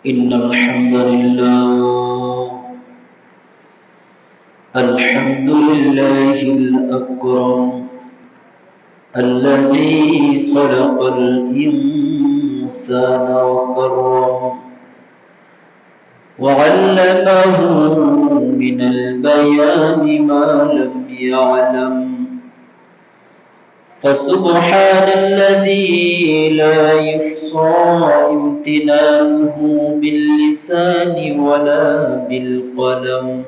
إن الحمد لله الأكرم الذي خلق الإنسان وكرم وعلمه من البيان ما لم يعلم فسبحان الذي لا يحصى امتنانه باللسان ولا بالقلم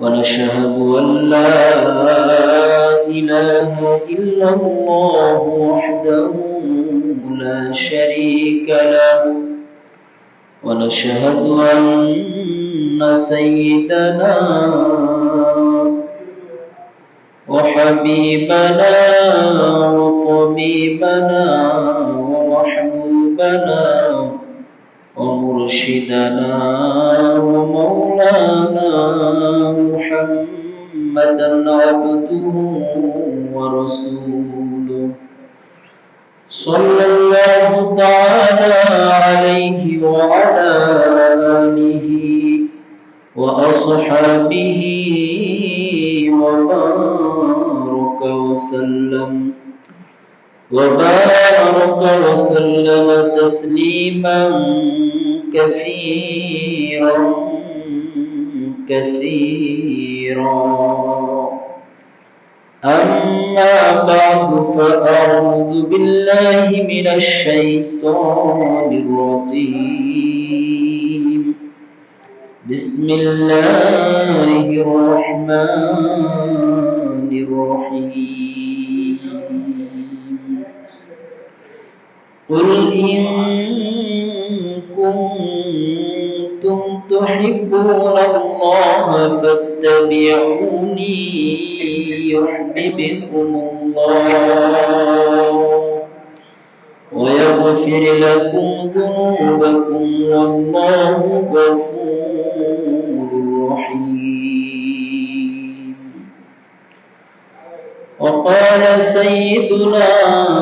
ونشهد أن لا إله إلا الله وحده لا شريك له ونشهد أن سيدنا وحبيبنا وطبيبنا ومحبوبنا ومرشدنا ومولانا محمدا عبده ورسوله صلى الله تعالى عليه وعلى آله وأصحابه وبارك وسلم تسليما كثيرا أما بعد فأعوذ بالله من الشيطان الرجيم بسم الله الرحمن الرحيم قل إن كنتم تحبون الله فاتبعوني يحببكم الله ويغفر لكم ذنوبكم والله غفور رحيم وقال سيدنا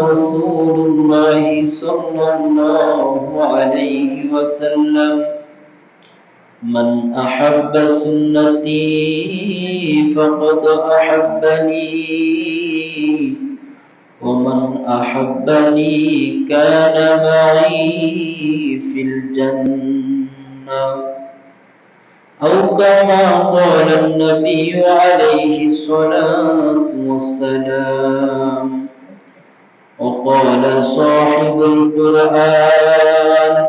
رسول الله صلى الله عليه وسلم من أحب سنتي فقد أحبني ومن أحبني كان معي في الجنة أو كما قال النبي عليه الصلاة والسلام وقال صاحب القرآن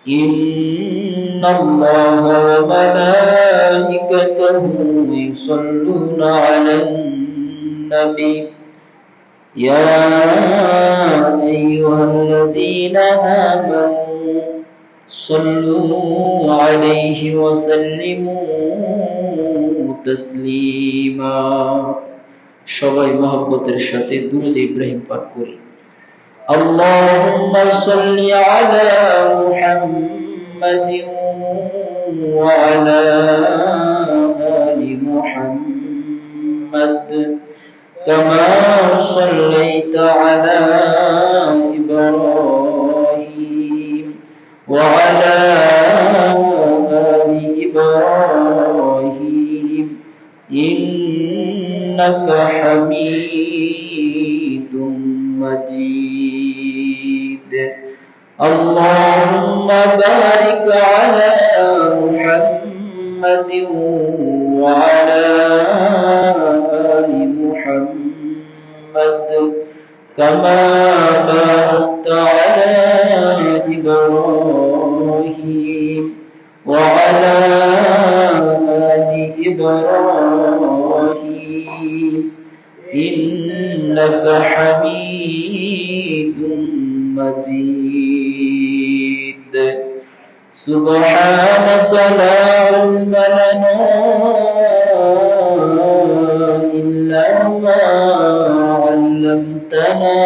إن الله وملائكته يصلون على النبي يا أيها الذين آمنوا صلوا عليه وسلموا تسليما সবাই মহব্বতের সাথে দুরূদ ইব্রাহিম পাঠ করি اللهم صل على محمد وعلى آل محمد كما صليت على إبراهيم وعلى آل إبراهيم إنك حميد مجيد اللهم بارك على محمد وعلى آل محمد كما باركت على إبراهيم وعلى آل إبراهيم إنك حميد مجيد سبحانك لا علم لنا إلا ما علمتنا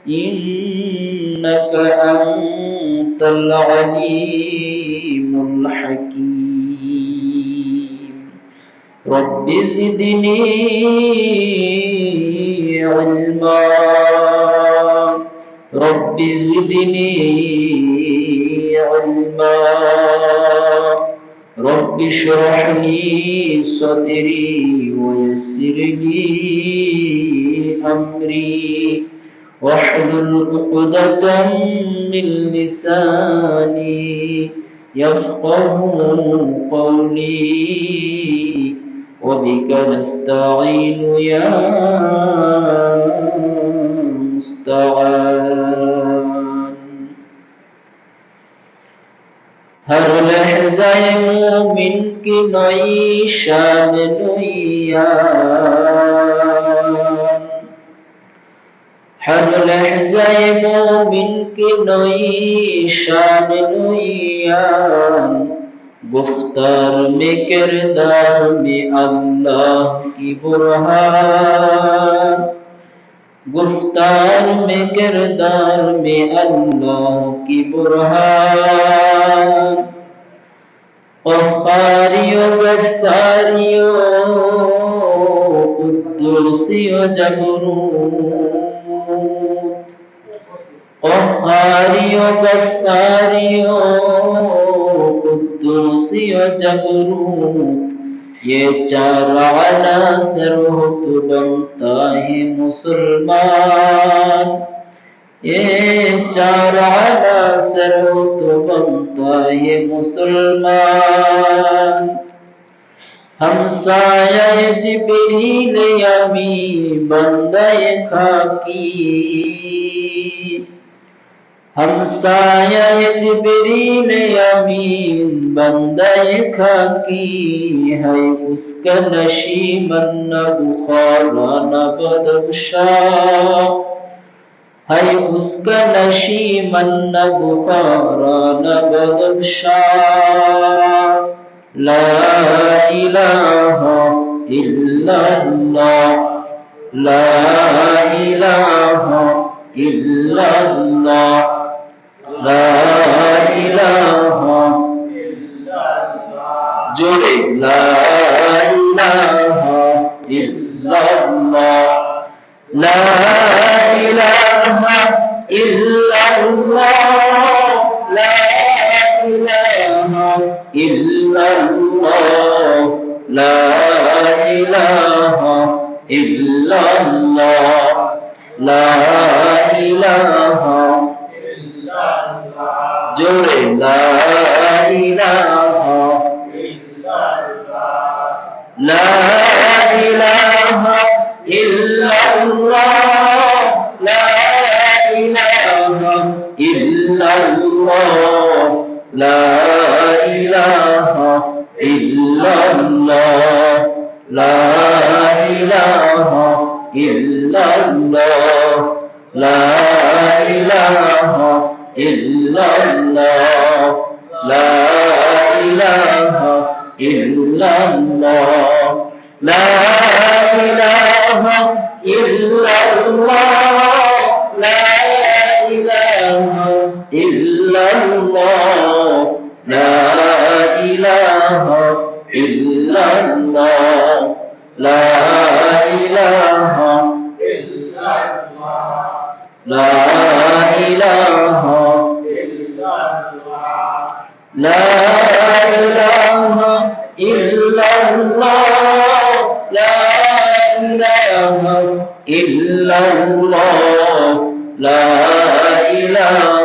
إنك أنت العليم الحكيم رب زدني علما رب زدني علما رب اشرح لي صدري ويسر لي أمري واحلل عقدة من لساني يفقه قولي وبك نستعين يا مستعان हर लहज़ाए मोमिन की नई शान नुयान हर लहज़ाए मोमिन की नई शान नुयान गुफ्तार में किरदार में अल्लाह की बुरहान गुफ्तार में किरदार में अल्लाह की बुरहान क़हारियो गफ़ारियो कुद्दूसियो जबरूत क़हारियो गफ़ारियो कुद्दूसियो जबरूत ये चार अनासर हो तो बनता है मुसलमान ये चार अनासर हो तो बनता है मुसलमान हमसाये जिब्रील यमी बंदे खाकी हमसाये जिब्रील यमीन बंदे खाकी है उसका नशीमन न बुखारा न बदबशा है उसका नशीमन न बुखारा न बदबशा ला इलाहा इल्लल्लाह ला इलाहा इल्लल्लाह ला इलाहा जोड़े ला इलाहा इल्लल्लाह ला इलाहा इल्लल्लाह ला इलाहा इल्लल्लाह ला इलाहा इल्लल्लाह ला इलाहा जोड़े ला इलाहा ला इलाहा इल्लल्लाह ला इलाहा इल्लल्लाह ला इलाहा इल्लल्लाह ला इलाहा इल्लल्लाह ला इलाहा इल्लल्लाह ला इलाहा इल्लल्लाह ला इलाहा इल्लल्लाह ला इलाहा इल्लल्लाह ला इलाहा इल्लल्लाह ला इलाहा ला इलाहा ला इलाहा इल्लल्लाह ला इलाहा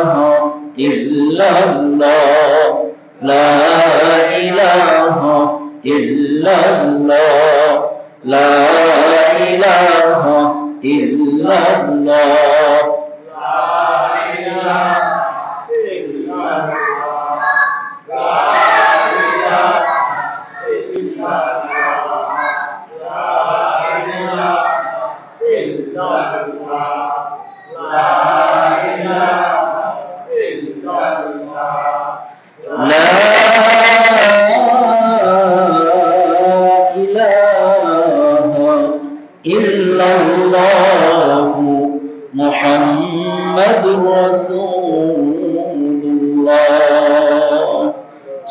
इल्लल्लाह ला इलाहा इल्लल्लाह ला इलाहा इल्लल्लाह ला इलाहा इल्लल्लाह मुहम्मदुर रसूलुल्लाह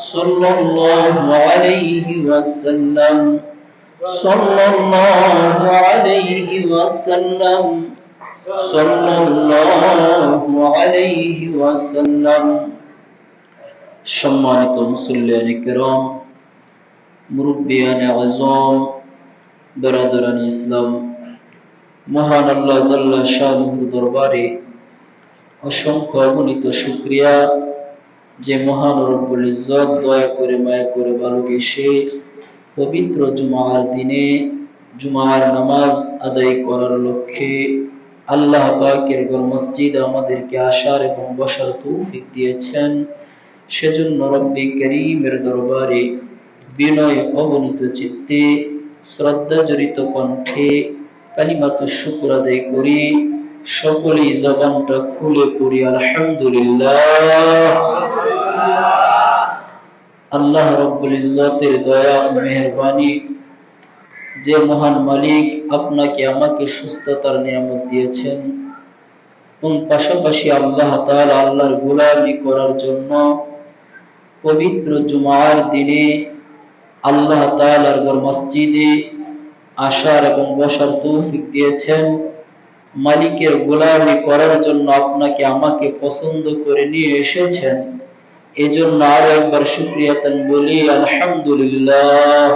सल्लल्लाहु अलैहि वसल्लम सल्लल्लाहु अलैहि वसल्लम সাল্লাল্লাহু আলাইহি ওয়াসাল্লাম। সম্মানিত মুসল্লিয়ান কিরাম, মুরব্বিয়ান আযম, বিরাদরান ইসলাম, মহান আল্লাহ জাল্লা শানুর দরবারে অসংখ্য অগণিত শুকরিয়া, যে মহান রব্বুল ইজ্জত দয়া করে মায়া করে ভালোবেসে পবিত্র জুমার দিনে জুমার নামাজ আদায় করার লক্ষ্যে আল্লাহ পাকের ঘর মসজিদ আমাদেরকে আসার এবং বসার তৌফিক দিয়েছেন। সেজন্য রব্বি করিমের দরবারে বিনয় অগণিত চিত্তে শ্রদ্ধা জড়িত কণ্ঠে কালিমাতুশ শুকর আদায় করি। সকলেই জবানটা খুলে পড়ি আলহামদুলিল্লাহ। আল্লাহ রব্বুল ইজ্জতের দয়া ও মেহেরবানি, যে মহান মালিক আপনাকে আমাকে সুস্থতার নিয়ামত দিয়েছেন এবং পাশাপাশি আল্লাহ তাআলা আল্লাহর গোলামি করার জন্য পবিত্র জুমার দিনে আল্লাহ তাআলার ঘর মসজিদে আসার এবং বসার তৌফিক দিয়েছেন। মালিকের গোলামি করার জন্য আপনাকে আমাকে পছন্দ করে নিয়ে এসেছেন। এজন্য আরো একবার শুকরিয়া বলি আলহামদুলিল্লাহ।